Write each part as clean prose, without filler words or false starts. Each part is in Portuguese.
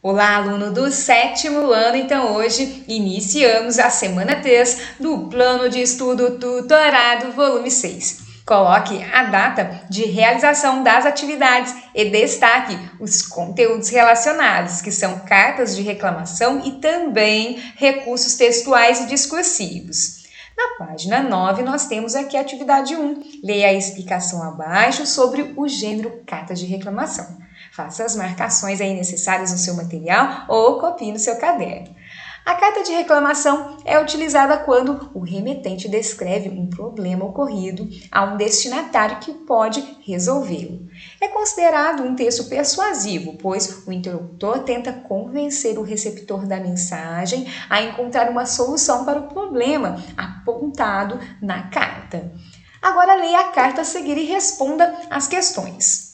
Olá, aluno do 7º ano. Então, hoje iniciamos a semana 3 do Plano de Estudo Tutorado, volume 6. Coloque a data de realização das atividades e destaque os conteúdos relacionados, que são cartas de reclamação e também recursos textuais e discursivos. Na página 9, nós temos aqui a atividade 1. Leia a explicação abaixo sobre o gênero cartas de reclamação. Faça as marcações aí necessárias no seu material ou copie no seu caderno. A carta de reclamação é utilizada quando o remetente descreve um problema ocorrido a um destinatário que pode resolvê-lo. É considerado um texto persuasivo, pois o interlocutor tenta convencer o receptor da mensagem a encontrar uma solução para o problema apontado na carta. Agora leia a carta a seguir e responda as questões.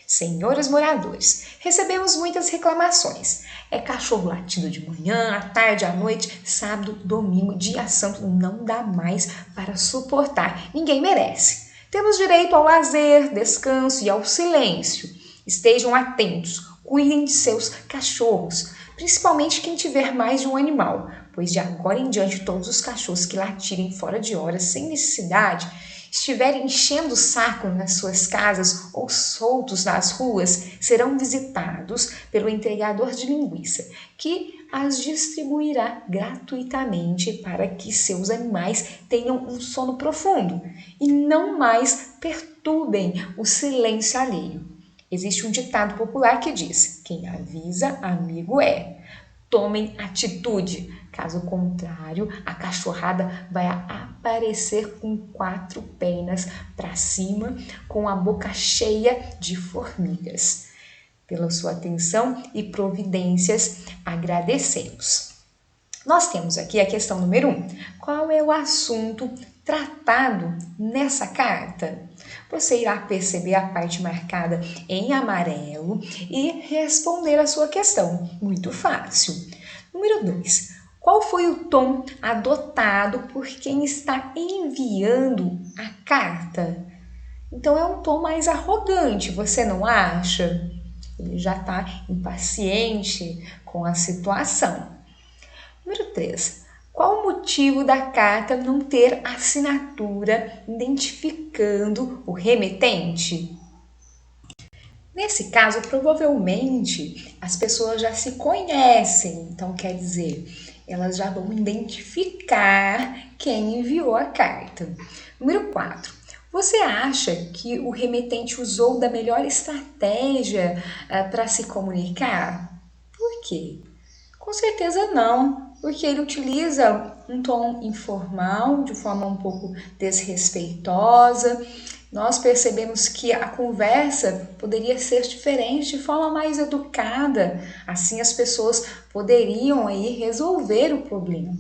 Senhores moradores, recebemos muitas reclamações. É cachorro latindo de manhã, à tarde, à noite, sábado, domingo, dia santo, não dá mais para suportar. Ninguém merece. Temos direito ao lazer, descanso e ao silêncio. Estejam atentos, cuidem de seus cachorros, principalmente quem tiver mais de um animal, pois de agora em diante todos os cachorros que latirem fora de hora sem necessidade estiverem enchendo o saco nas suas casas ou soltos nas ruas, serão visitados pelo entregador de linguiça, que as distribuirá gratuitamente para que seus animais tenham um sono profundo e não mais perturbem o silêncio alheio. Existe um ditado popular que diz: quem avisa, amigo é. Tomem atitude, caso contrário, a cachorrada vai aparecer com 4 pernas para cima, com a boca cheia de formigas. Pela sua atenção e providências, agradecemos. Nós temos aqui a questão número 1. Qual é o assunto tratado nessa carta? Você irá perceber a parte marcada em amarelo e responder a sua questão. Muito fácil. Número 2. Qual foi o tom adotado por quem está enviando a carta? Então é um tom mais arrogante, você não acha? Ele já está impaciente com a situação. Número 3. Qual o motivo da carta não ter assinatura identificando o remetente? Nesse caso, provavelmente, as pessoas já se conhecem, então quer dizer, elas já vão identificar quem enviou a carta. Número 4. Você acha que o remetente usou da melhor estratégia para se comunicar? Por quê? Com certeza não, porque ele utiliza um tom informal, de forma um pouco desrespeitosa. Nós percebemos que a conversa poderia ser diferente, de forma mais educada. Assim as pessoas poderiam aí resolver o problema.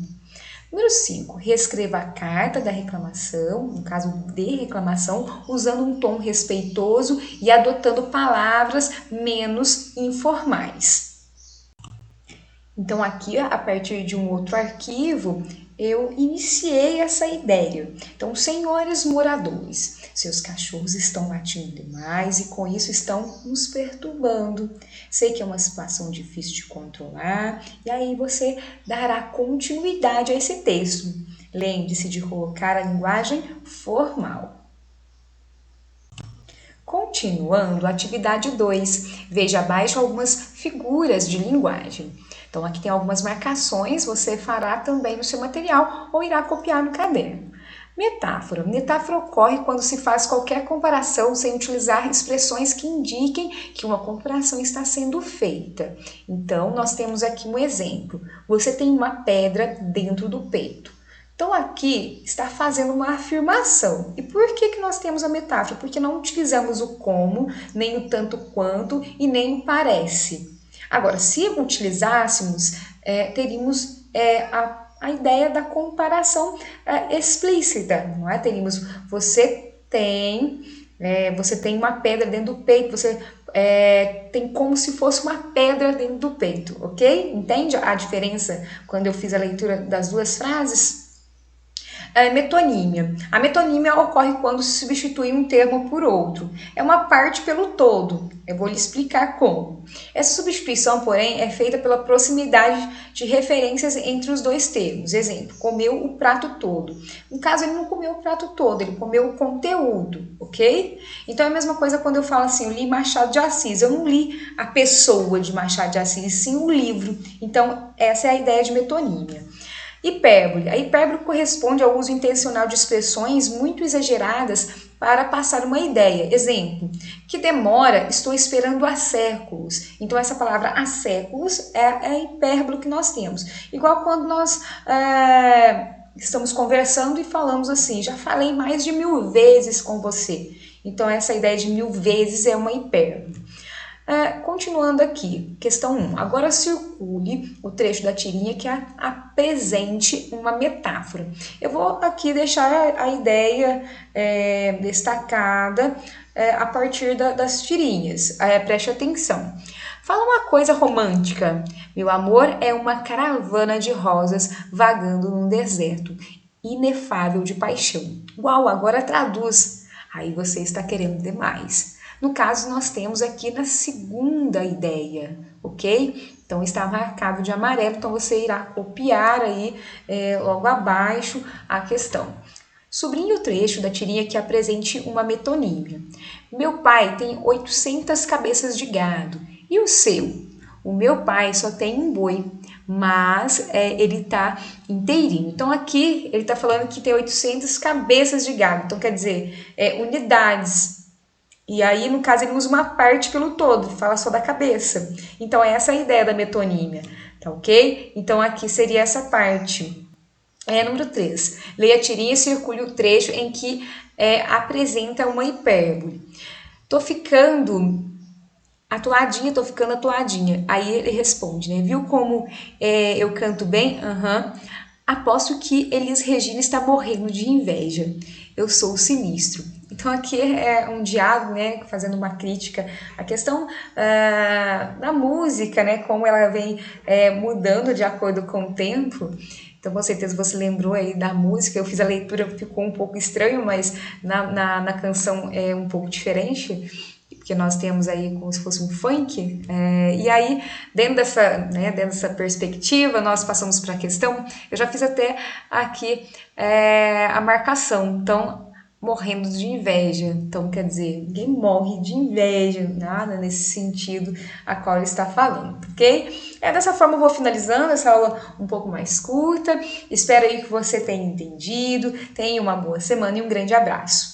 Número 5. Reescreva a carta da reclamação, no caso de reclamação, usando um tom respeitoso e adotando palavras menos informais. Então aqui, a partir de um outro arquivo, eu iniciei essa ideia. Então, senhores moradores, seus cachorros estão latindo demais e com isso estão nos perturbando. Sei que é uma situação difícil de controlar e aí você dará continuidade a esse texto. Lembre-se de colocar a linguagem formal. Continuando, atividade 2. Veja abaixo algumas figuras de linguagem. Então, aqui tem algumas marcações, você fará também no seu material ou irá copiar no caderno. Metáfora. Metáfora ocorre quando se faz qualquer comparação sem utilizar expressões que indiquem que uma comparação está sendo feita. Então, nós temos aqui um exemplo. Você tem uma pedra dentro do peito. Então, aqui está fazendo uma afirmação. E por que nós temos a metáfora? Porque não utilizamos o como, nem o tanto quanto e nem o parece. Agora, se utilizássemos, teríamos a ideia da comparação explícita, não é? Teríamos, você tem uma pedra dentro do peito, você tem como se fosse uma pedra dentro do peito, ok? Entende a diferença quando eu fiz a leitura das duas frases? Metonímia. A metonímia ocorre quando se substitui um termo por outro. É uma parte pelo todo. Eu vou lhe explicar como. Essa substituição, porém, é feita pela proximidade de referências entre os dois termos. Exemplo, comeu o prato todo. No caso, ele não comeu o prato todo, ele comeu o conteúdo, ok? Então é a mesma coisa quando eu falo assim, eu li Machado de Assis. Eu não li a pessoa de Machado de Assis, sim o livro. Então, essa é a ideia de metonímia. Hipérbole. A hipérbole corresponde ao uso intencional de expressões muito exageradas para passar uma ideia. Exemplo, que demora, estou esperando há séculos. Então, essa palavra há séculos é a hipérbole que nós temos. Igual quando nós estamos conversando e falamos assim, já falei mais de 1000 vezes com você. Então, essa ideia de 1000 vezes é uma hipérbole. Continuando aqui, questão 1. Agora circule o trecho da tirinha que apresente uma metáfora. Eu vou aqui deixar a ideia destacada a partir das tirinhas. Preste atenção. Fala uma coisa romântica. Meu amor é uma caravana de rosas vagando num deserto, inefável de paixão. Uau, agora traduz. Aí você está querendo demais. No caso, nós temos aqui na segunda ideia, ok? Então, está marcado de amarelo, então você irá copiar aí logo abaixo a questão. Sublinhe o trecho da tirinha que apresente uma metonímia. Meu pai tem 800 cabeças de gado. E o seu? O meu pai só tem um boi, mas ele está inteirinho. Então, aqui ele está falando que tem 800 cabeças de gado. Então, quer dizer, unidades. E aí, no caso, ele usa uma parte pelo todo, ele fala só da cabeça. Então, essa é a ideia da metonímia, tá ok? Então, aqui seria essa parte. Número 3. Leia a tirinha e circule o trecho em que apresenta uma hipérbole. Tô ficando atoadinha. Aí ele responde, né? Viu como eu canto bem? Aham. Aposto que Elis Regina está morrendo de inveja. Eu sou sinistro. Então aqui é um diálogo, né, fazendo uma crítica à questão da música, né, como ela vem mudando de acordo com o tempo. Então com certeza você lembrou aí da música, eu fiz a leitura, ficou um pouco estranho, mas na canção é um pouco diferente, porque nós temos aí como se fosse um funk, e aí dentro dessa perspectiva nós passamos para a questão, eu já fiz até aqui a marcação, então morrendo de inveja, então quer dizer, ninguém morre de inveja, nada nesse sentido a qual ele está falando, ok? Dessa forma eu vou finalizando essa aula um pouco mais curta, espero aí que você tenha entendido, tenha uma boa semana e um grande abraço.